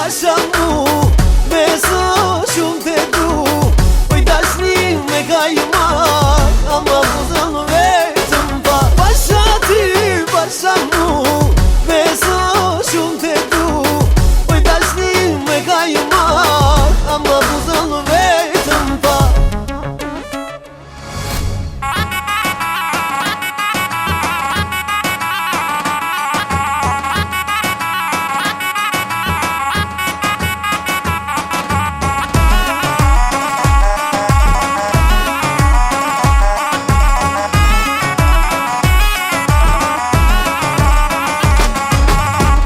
pasha mu Beso shumë të du Oj dashni me ka i mak Ama buzën vetëm pa Pasha ty, pasha mu Beso shumë të du Oj dashni me ka i mak Ama buzën vetëm pa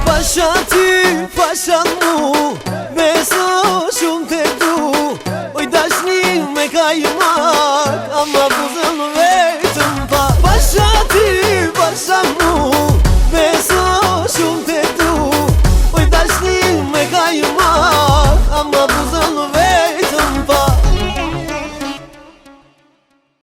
Pasha ty, pasha mu Beso shumë të du Oj dashni me ka i mak Ama buzën vetëm pa Pasha ty, pasha mu